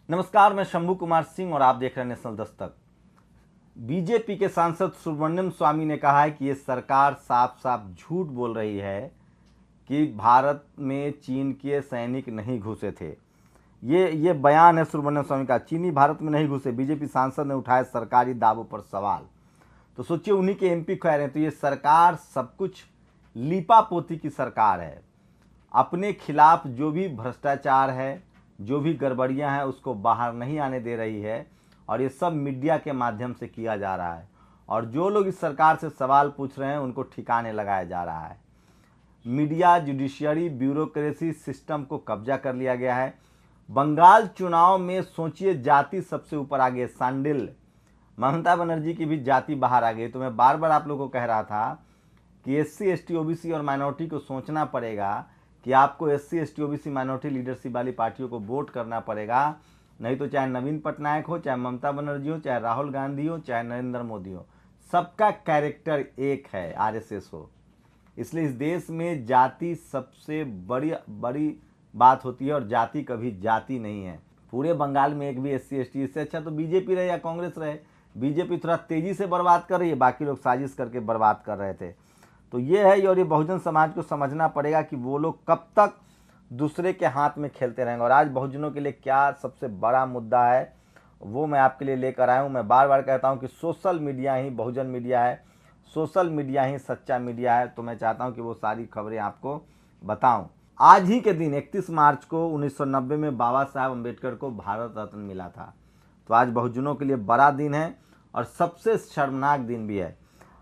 नमस्कार, मैं शंभू कुमार सिंह और आप देख रहे हैं नेशनल दस्तक। बीजेपी के सांसद सुब्रमण्यम स्वामी ने कहा है कि ये सरकार साफ साफ झूठ बोल रही है कि भारत में चीन के सैनिक नहीं घुसे थे। ये बयान है सुब्रमण्यम स्वामी का। चीनी भारत में नहीं घुसे, बीजेपी सांसद ने उठाए सरकारी दावों पर सवाल। तो सोचिए, उन्हीं के एमपी कह रहे हैं। तो ये सरकार सब कुछ लीपापोती की सरकार है। अपने खिलाफ जो भी भ्रष्टाचार है, जो भी गड़बड़ियां हैं, उसको बाहर नहीं आने दे रही है और ये सब मीडिया के माध्यम से किया जा रहा है। और जो लोग इस सरकार से सवाल पूछ रहे हैं उनको ठिकाने लगाया जा रहा है। मीडिया, जुडिशियरी, ब्यूरोक्रेसी सिस्टम को कब्जा कर लिया गया है। बंगाल चुनाव में सोचिए, जाति सबसे ऊपर आ गई। सांडिल ममता बनर्जी की भी जाति बाहर आ गई। तो मैं बार बार आप लोगों को कह रहा था कि एससी, एसटी, ओबीसी और माइनॉरिटी को सोचना पड़ेगा कि आपको SC, ST, OBC, minority leadership वाली पार्टियों को वोट करना पड़ेगा। नहीं तो चाहे नवीन पटनायक हो, चाहे ममता बनर्जी हो, चाहे राहुल गांधी हो, चाहे नरेंद्र मोदी हो, सबका कैरेक्टर एक है, आरएसएस हो। इसलिए इस देश में जाति सबसे बड़ी बात होती है और जाति कभी जाति नहीं है। पूरे बंगाल में एक भी एससी, एसटी, इससे अच्छा तो बीजेपी रहे या कांग्रेस रहे। बीजेपी थोड़ा तेजी से बर्बाद कर रही है, बाकी लोग साजिश करके बर्बाद कर रहे थे। तो ये है, और ये बहुजन समाज को समझना पड़ेगा कि वो लोग कब तक दूसरे के हाथ में खेलते रहेंगे। और आज बहुजनों के लिए क्या सबसे बड़ा मुद्दा है वो मैं आपके लिए लेकर आया हूँ। मैं बार बार कहता हूँ कि सोशल मीडिया ही बहुजन मीडिया है, सोशल मीडिया ही सच्चा मीडिया है। तो मैं चाहता हूँ कि वो सारी खबरें आपको बताऊँ। आज ही के दिन 31 मार्च को 1990 में बाबा साहब अम्बेडकर को भारत रत्न मिला था। तो आज बहुजनों के लिए बड़ा दिन है और सबसे शर्मनाक दिन भी है।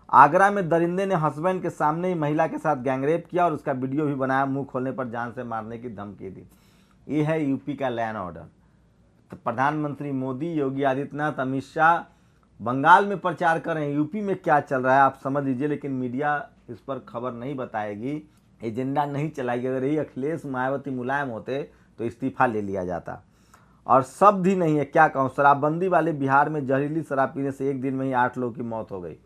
आगरा में दरिंदे ने हस्बैंड के सामने ही महिला के साथ गैंगरेप किया और उसका वीडियो भी बनाया। मुंह खोलने पर जान से मारने की धमकी दी। ये है यूपी का लैंड ऑर्डर। तो प्रधानमंत्री मोदी, योगी आदित्यनाथ, अमित शाह बंगाल में प्रचार कर रहे हैं। यूपी में क्या चल रहा है आप समझ लीजिए, लेकिन मीडिया इस पर खबर नहीं बताएगी, एजेंडा नहीं चलाएगी। अगर यही अखिलेश, मायावती, मुलायम होते तो इस्तीफा ले लिया जाता। और शब्द ही नहीं है, क्या कहूँ। शराबबंदी वाले बिहार में जहरीली शराब पीने से एक दिन में ही 8 लोगों की मौत हो गई।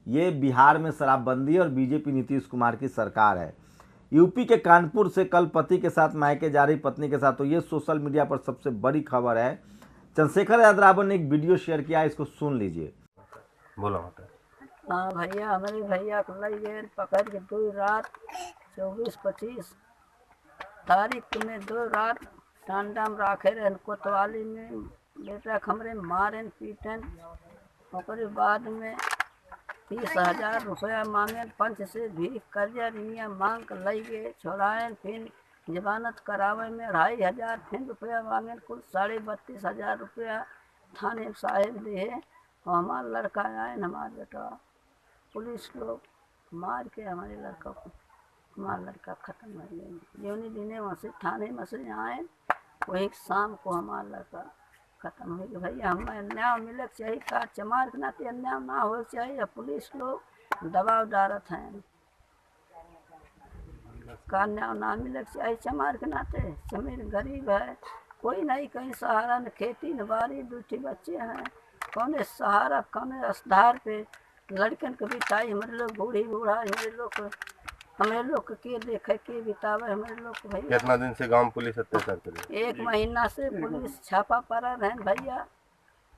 ये बिहार में शराबबंदी और बीजेपी नीतीश कुमार की सरकार है। यूपी के कानपुर से कल पति के साथ मायके जा रही पत्नी के साथ। तो ये सोशल मीडिया पर सबसे बड़ी खबर है। चंद्रशेखर यादव ने एक वीडियो शेयर किया है, इसको सुन लीजिए। बोला होता है। हाँ भैया, हमारे भैया को लई गए पकड़ के 2 रात 24-25 तारीख में 2 रात टांडा में राखे रहन कोतवाली में। बेटा खमरे मारन पीटन। ओकरे बाद में 30,000 रुपया मांगे पंच से भी कर्जा रिया मांग कर लई गए छोड़ाएन। फिर जमानत करावे में 2,500 फिर रुपया मांगे। कुल 32,500 रुपया थाने साहेब दिए। और हमारा लड़का आए, हमारा बेटा पुलिस लोग मार के हमारे लड़का को, हमारा लड़का ख़त्म हो गया। योनी दिने वहाँ से थाने में से आए, वही शाम को हमारा लड़का खत्म हो गया। भैया हमें न्याय मिले चाहिए। का चमार के नाते अन्याय ना हो चाहिए। पुलिस लोग दबाव डालत हैं, का न्याय ना मिले चाहिए चमार के नाते। चमीर गरीब है, कोई नहीं, कहीं सहारा न खेती न बारी, 2 बच्चे हैं, कौन सहारा, कौन आधार पे लड़कन को बिताई। हमारे लोग बूढ़ी बूढ़ा, हमारे लोग के देखे के बितावे हमारे लोग। भैया कितना दिन से गांव पुलिस अत्याचार कर रही है? 1 महीना से पुलिस छापा पड़ा रहे भैया।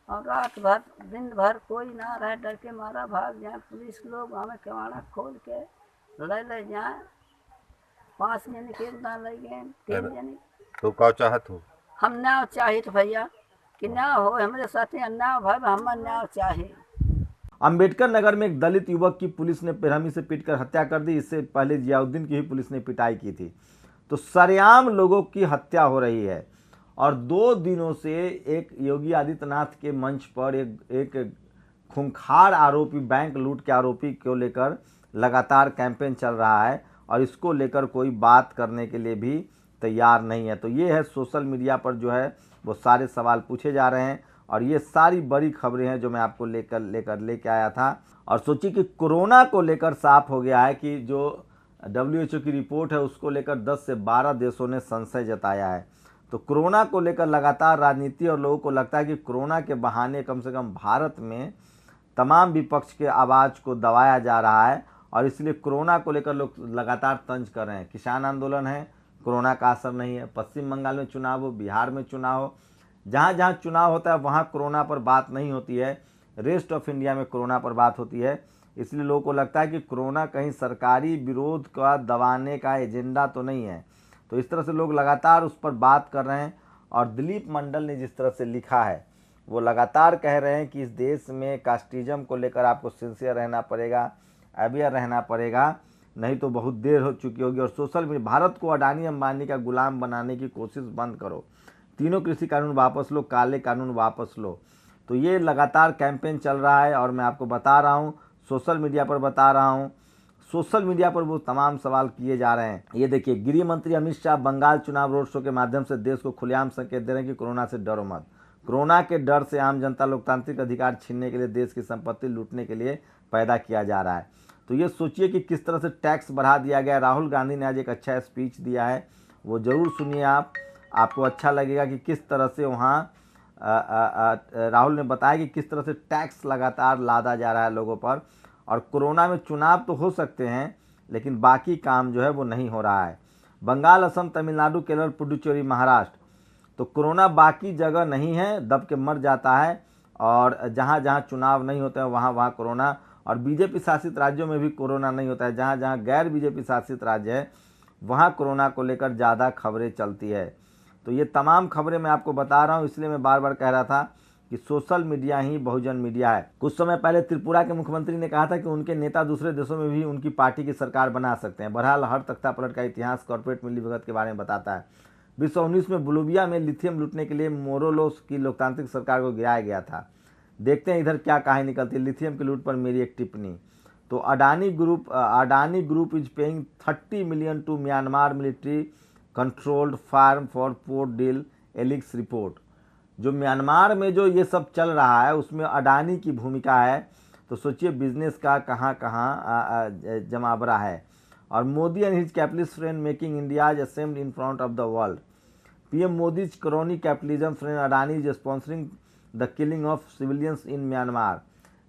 और रात भर दिन भर कोई ना रहे, डर के मारा भाग जाए। पुलिस लोग हमें केवाड़ा खोल के ले जाए। 5 जने के ना ले गए, 3 जने। तो का चाहत हो? हम न्याय चाहिए भैया, कि न्याय हो हमारे साथ। अन्याय भाई हम न्याय चाहिए। अम्बेडकर नगर में एक दलित युवक की पुलिस ने बेरहमी से पीटकर हत्या कर दी। इससे पहले जियाउद्दीन की ही पुलिस ने पिटाई की थी। तो सरेआम लोगों की हत्या हो रही है। और 2 दिनों से एक योगी आदित्यनाथ के मंच पर एक खूंखार आरोपी, बैंक लूट के आरोपी को लेकर लगातार कैंपेन चल रहा है और इसको लेकर कोई बात करने के लिए भी तैयार नहीं है। तो ये है, सोशल मीडिया पर जो है वो सारे सवाल पूछे जा रहे हैं और ये सारी बड़ी खबरें हैं जो मैं आपको लेके आया था। और सोचिए कि कोरोना को लेकर साफ हो गया है कि जो WHO की रिपोर्ट है उसको लेकर 10 से 12 देशों ने संशय जताया है। तो कोरोना को लेकर लगातार राजनीति और लोगों को लगता है कि कोरोना के बहाने कम से कम भारत में तमाम विपक्ष के आवाज़ को दबाया जा रहा है और इसलिए कोरोना को लेकर लोग लगातार तंज कर रहे हैं। किसान आंदोलन है, कोरोना का असर नहीं है। पश्चिम बंगाल में चुनाव हो, बिहार में चुनाव हो, जहाँ जहाँ चुनाव होता है वहाँ कोरोना पर बात नहीं होती है, रेस्ट ऑफ इंडिया में कोरोना पर बात होती है। इसलिए लोगों को लगता है कि कोरोना कहीं सरकारी विरोध का दबाने का एजेंडा तो नहीं है। तो इस तरह से लोग लगातार उस पर बात कर रहे हैं। और दिलीप मंडल ने जिस तरह से लिखा है, वो लगातार कह रहे हैं कि इस देश में कास्टिज्म को लेकर आपको सिंसियर रहना पड़ेगा, अवेयर रहना पड़ेगा, नहीं तो बहुत देर हो चुकी होगी। और सोशल मीडिया, भारत को अडानी अंबानी का गुलाम बनाने की कोशिश बंद करो, तीनों कृषि कानून वापस लो, काले कानून वापस लो। तो ये लगातार कैंपेन चल रहा है और मैं आपको बता रहा हूँ, सोशल मीडिया पर बता रहा हूँ, सोशल मीडिया पर वो तमाम सवाल किए जा रहे हैं। ये देखिए, गृह मंत्री अमित शाह बंगाल चुनाव रोड शो के माध्यम से देश को खुलेआम संकेत दे रहे हैं कि कोरोना से डरो मत। कोरोना के डर से आम जनता लोकतांत्रिक अधिकार छीनने के लिए, देश की संपत्ति लूटने के लिए पैदा किया जा रहा है। तो ये सोचिए कि किस तरह से टैक्स बढ़ा दिया गया। राहुल गांधी ने आज एक अच्छा स्पीच दिया है, वो ज़रूर सुनिए आप, आपको अच्छा लगेगा कि किस तरह से वहाँ राहुल ने बताया कि किस तरह से टैक्स लगातार लादा जा रहा है लोगों पर। और कोरोना में चुनाव तो हो सकते हैं, लेकिन बाकी काम जो है वो नहीं हो रहा है। बंगाल, असम, तमिलनाडु, केरल, पुडुचेरी, महाराष्ट्र, तो कोरोना बाकी जगह नहीं है, दब के मर जाता है। और जहाँ जहाँ चुनाव नहीं होते हैं वहाँ वहाँ कोरोना, और बीजेपी शासित राज्यों में भी कोरोना नहीं होता है। जहाँ जहाँ गैर बीजेपी शासित राज्य है वहाँ कोरोना को लेकर ज़्यादा खबरें चलती है। तो ये तमाम खबरें मैं आपको बता रहा हूँ, इसलिए मैं बार बार कह रहा था कि सोशल मीडिया ही बहुजन मीडिया है। कुछ समय पहले त्रिपुरा के मुख्यमंत्री ने कहा था कि उनके नेता दूसरे देशों में भी उनकी पार्टी की सरकार बना सकते हैं। बहरहाल हर तख्तापलट का इतिहास कॉर्पोरेट मिलीभगत के बारे में बताता है। 2019 में बोलिविया में लिथियम लूटने के लिए मोरोलोस की लोकतांत्रिक सरकार को गिराया गया था। देखते हैं इधर क्या कहानी निकलती है। लिथियम की लूट पर मेरी एक टिप्पणी। तो Adani group is paying 30 million to Myanmar military controlled firm for port deal, एलिक्स रिपोर्ट। जो म्यांमार में जो ये सब चल रहा है उसमें अडानी की भूमिका है। तो सोचिए बिजनेस का कहाँ कहाँ जमावड़ा है। और Modi and his capitalist friend making India ashamed in front of the world. PM Modi chronic capitalism friend Adani is sponsoring the killing of civilians in Myanmar.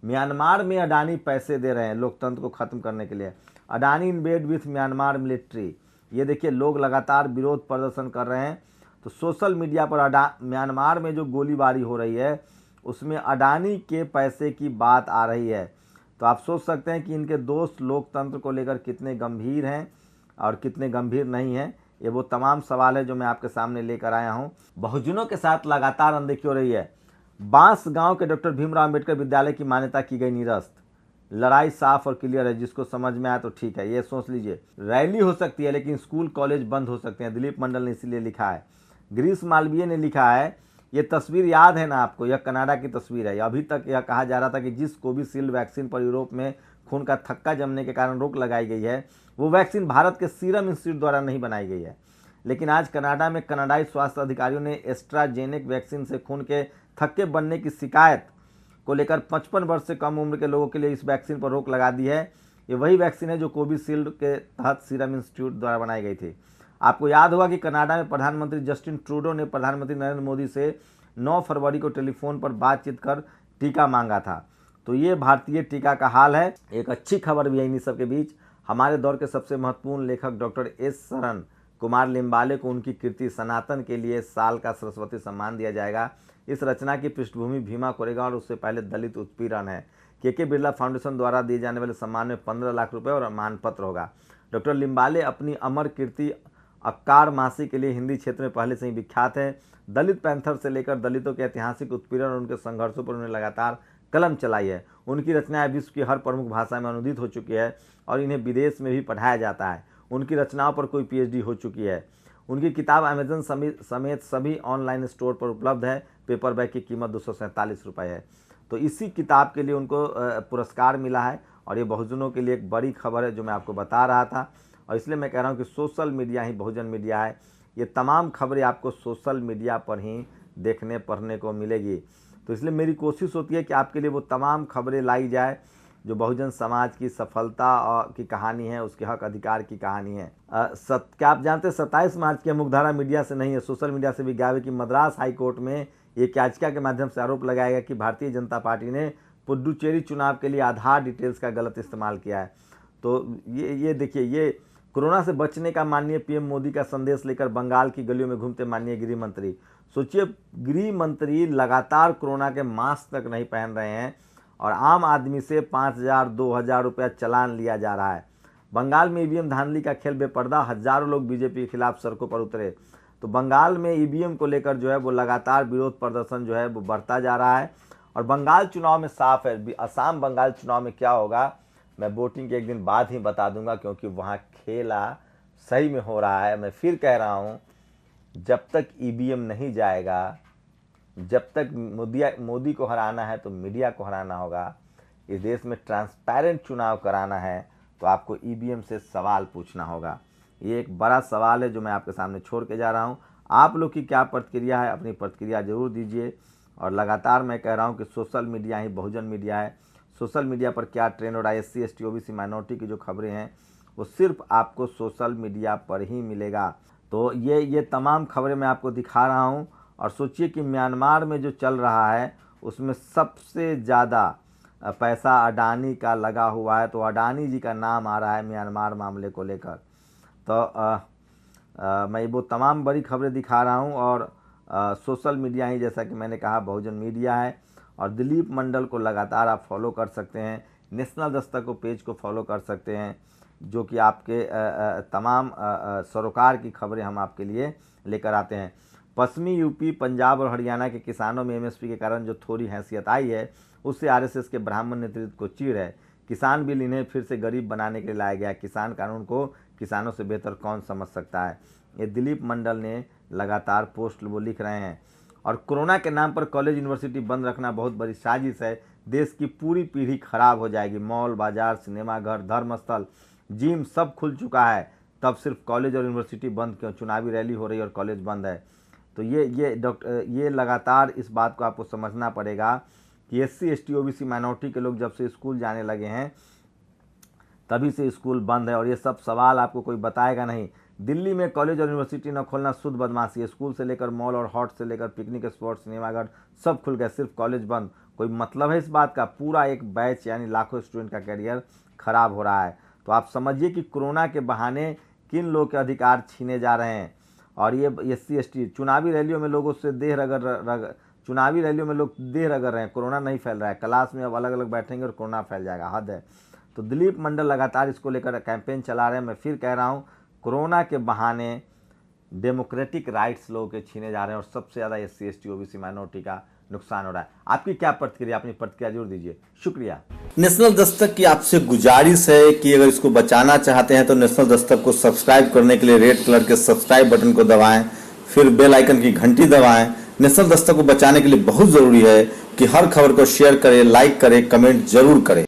Myanmar में अडानी पैसे दे रहे हैं लोकतंत्र को खत्म करने के लिए। Adani in bed with Myanmar military. ये देखिए, लोग लगातार विरोध प्रदर्शन कर रहे हैं। तो सोशल मीडिया पर म्यांमार में जो गोलीबारी हो रही है उसमें अडानी के पैसे की बात आ रही है। तो आप सोच सकते हैं कि इनके दोस्त लोकतंत्र को लेकर कितने गंभीर हैं और कितने गंभीर नहीं हैं। ये वो तमाम सवाल है जो मैं आपके सामने लेकर आया हूँ। बहुजनों के साथ लगातार अनदेखी हो रही है। बांस गांव के डॉक्टर भीमराव अंबेडकर विद्यालय की मान्यता की गई निरस्त। लड़ाई साफ और क्लियर है, जिसको समझ में आया तो ठीक है। ये सोच लीजिए, रैली हो सकती है लेकिन स्कूल कॉलेज बंद हो सकते हैं। दिलीप मंडल ने इसीलिए लिखा है। ग्रीस मालवीय ने लिखा है, ये तस्वीर याद है ना आपको, यह कनाडा की तस्वीर है। अभी तक यह कहा जा रहा था कि जिस कोविशील्ड वैक्सीन पर यूरोप में खून का थक्का जमने के कारण रोक लगाई गई है, वो वैक्सीन भारत के सीरम इंस्टीट्यूट द्वारा नहीं बनाई गई है। लेकिन आज कनाडा में कनाडाई स्वास्थ्य अधिकारियों ने एस्ट्राजेनेक वैक्सीन से खून के थक्के बनने की शिकायत को लेकर 55 वर्ष से कम उम्र के लोगों के लिए इस वैक्सीन पर रोक लगा दी है। ये वही वैक्सीन है जो कोविशील्ड के तहत सीरम इंस्टीट्यूट द्वारा बनाई गई थी। आपको याद होगा कि कनाडा में प्रधानमंत्री जस्टिन ट्रूडो ने प्रधानमंत्री नरेंद्र मोदी से 9 फरवरी को टेलीफोन पर बातचीत कर टीका मांगा था। तो ये भारतीय टीका का हाल है। एक अच्छी खबर भी है इन्हीं सबके बीच। हमारे दौर के सबसे महत्वपूर्ण लेखक डॉक्टर एस शरण कुमार लिम्बाले को उनकी कृति सनातन के लिए साल का सरस्वती सम्मान दिया जाएगा। इस रचना की पृष्ठभूमि भीमा कोरेगांव और उससे पहले दलित उत्पीड़न है। के बिरला फाउंडेशन द्वारा दिए जाने वाले सम्मान में 15 लाख रुपए और मानपत्र होगा। डॉक्टर लिम्बाले अपनी अमर कीर्ति अक्कार मासी के लिए हिंदी क्षेत्र में पहले से ही विख्यात है। दलित पैंथर से लेकर दलितों के ऐतिहासिक उत्पीड़न और उनके संघर्षों पर उन्होंने लगातार कलम चलाई है। उनकी रचनाएं विश्व की हर प्रमुख भाषा में अनुदित हो चुकी है और इन्हें विदेश में भी पढ़ाया जाता है। उनकी रचनाओं पर कोई PhD हो चुकी है। उनकी किताब अमेजन समेत सभी ऑनलाइन स्टोर पर उपलब्ध है। पेपरबैक की कीमत 247 रुपये है। तो इसी किताब के लिए उनको पुरस्कार मिला है और ये बहुजनों के लिए एक बड़ी खबर है जो मैं आपको बता रहा था। और इसलिए मैं कह रहा हूँ कि सोशल मीडिया ही बहुजन मीडिया है। ये तमाम खबरें आपको सोशल मीडिया पर ही देखने पढ़ने को मिलेगी। तो इसलिए मेरी कोशिश होती है कि आपके लिए वो तमाम खबरें लाई जाए जो बहुजन समाज की सफलता की कहानी है, उसके हक अधिकार की कहानी है। क्या आप जानते हैं 27 मार्च के मुख्यधारा मीडिया से नहीं है, सोशल मीडिया से भी गावे की मद्रास हाई कोर्ट में एक याचिका के माध्यम से आरोप लगाया गया कि भारतीय जनता पार्टी ने पुडुचेरी चुनाव के लिए आधार डिटेल्स का गलत इस्तेमाल किया है। तो ये देखिए, ये कोरोना से बचने का माननीय पीएम मोदी का संदेश लेकर बंगाल की गलियों में घूमते माननीय गृह मंत्री। सोचिए, गृह मंत्री लगातार कोरोना के मास्क तक नहीं पहन रहे हैं और आम आदमी से 5,000 2,000 रुपया चालान लिया जा रहा है। बंगाल में ईवीएम धांधली का खेल बेपर्दा, हजारों लोग बीजेपी के खिलाफ सड़कों पर उतरे। तो बंगाल में ईवीएम को लेकर जो है वो लगातार विरोध प्रदर्शन जो है वो बढ़ता जा रहा है। और बंगाल चुनाव में साफ है, असम बंगाल चुनाव में क्या होगा मैं वोटिंग के एक दिन बाद ही बता दूंगा, क्योंकि वहाँ खेला सही में हो रहा है। मैं फिर कह रहा हूँ, जब तक ईवीएम नहीं जाएगा, जब तक मोदी को हराना है तो मीडिया को हराना होगा। इस देश में ट्रांसपेरेंट चुनाव कराना है तो आपको ईवीएम से सवाल पूछना होगा। ये एक बड़ा सवाल है जो मैं आपके सामने छोड़ के जा रहा हूँ। आप लोग की क्या प्रतिक्रिया है, अपनी प्रतिक्रिया जरूर दीजिए। और लगातार मैं कह रहा हूँ कि सोशल मीडिया ही बहुजन मीडिया है। सोशल मीडिया पर क्या ट्रेंड हो रहा है, SC ST OBC माइनॉरिटी की जो खबरें हैं वो सिर्फ आपको सोशल मीडिया पर ही मिलेगा। तो ये तमाम खबरें मैं आपको दिखा रहा हूँ। और सोचिए कि म्यांमार में जो चल रहा है उसमें सबसे ज़्यादा पैसा अडानी का लगा हुआ है। तो अडानी जी का नाम आ रहा है म्यांमार मामले को लेकर। तो मैं वो तमाम बड़ी खबरें दिखा रहा हूँ। और सोशल मीडिया ही, जैसा कि मैंने कहा, बहुजन मीडिया है। और दिलीप मंडल को लगातार आप फॉलो कर सकते हैं। नेशनल दस्तक को पेज को फॉलो कर सकते हैं, जो कि आपके तमाम सरोकार की खबरें हम आपके लिए लेकर आते हैं। पश्चिमी यूपी, पंजाब और हरियाणा के किसानों में MSP के कारण जो थोड़ी हैसियत आई है उससे RSS के ब्राह्मण नेतृत्व को चीड़ है। किसान बिल इन्हें फिर से गरीब बनाने के लिए लाया गया। किसान कानून को किसानों से बेहतर कौन समझ सकता है। ये दिलीप मंडल ने लगातार पोस्ट वो लिख रहे हैं। और कोरोना के नाम पर कॉलेज यूनिवर्सिटी बंद रखना बहुत बड़ी साजिश है। देश की पूरी पीढ़ी खराब हो जाएगी। मॉल, बाजार, सिनेमाघर, धर्मस्थल, जिम सब खुल चुका है, तब सिर्फ कॉलेज और यूनिवर्सिटी बंद क्यों? चुनावी रैली हो रही है और कॉलेज बंद है। तो ये लगातार इस बात को आपको समझना पड़ेगा कि SC ST OBC माइनॉरिटी के लोग जब से स्कूल जाने लगे हैं तभी से स्कूल बंद है। और ये सब सवाल आपको कोई बताएगा नहीं। दिल्ली में कॉलेज और यूनिवर्सिटी न खोलना शुद्ध बदमाशी है। स्कूल से लेकर मॉल और हॉट से लेकर पिकनिक स्पॉट, सिनेमाघर सब खुल गए, सिर्फ कॉलेज बंद। कोई मतलब है इस बात का? पूरा एक बैच यानी लाखों स्टूडेंट का करियर खराब हो रहा है। तो आप समझिए कि कोरोना के बहाने किन लोगों के अधिकार छीने जा रहे हैं। और ये SC ST चुनावी रैलियों में लोगों से चुनावी रैलियों में लोग देह रगड़ रहे हैं। कोरोना नहीं फैल रहा है, क्लास में अब अलग अलग बैठेंगे और कोरोना फैल जाएगा, हद है। तो दिलीप मंडल लगातार इसको लेकर कैंपेन चला रहे हैं। मैं फिर कह रहा हूँ, कोरोना के बहाने डेमोक्रेटिक राइट्स लोगों के छीने जा रहे हैं और सबसे ज़्यादा SC ST OBC माइनॉरिटी का नुकसान हो रहा है। आपकी क्या प्रतिक्रिया, अपनी प्रतिक्रिया जरूर दीजिए। शुक्रिया। नेशनल दस्तक की आपसे गुजारिश है कि अगर इसको बचाना चाहते हैं तो नेशनल दस्तक को सब्सक्राइब करने के लिए रेड कलर के सब्सक्राइब बटन को दबाएं, फिर बेल आइकन की घंटी दबाएं। नेशनल दस्तक को बचाने के लिए बहुत जरूरी है कि हर खबर को शेयर करें, लाइक करें, कमेंट जरूर करें।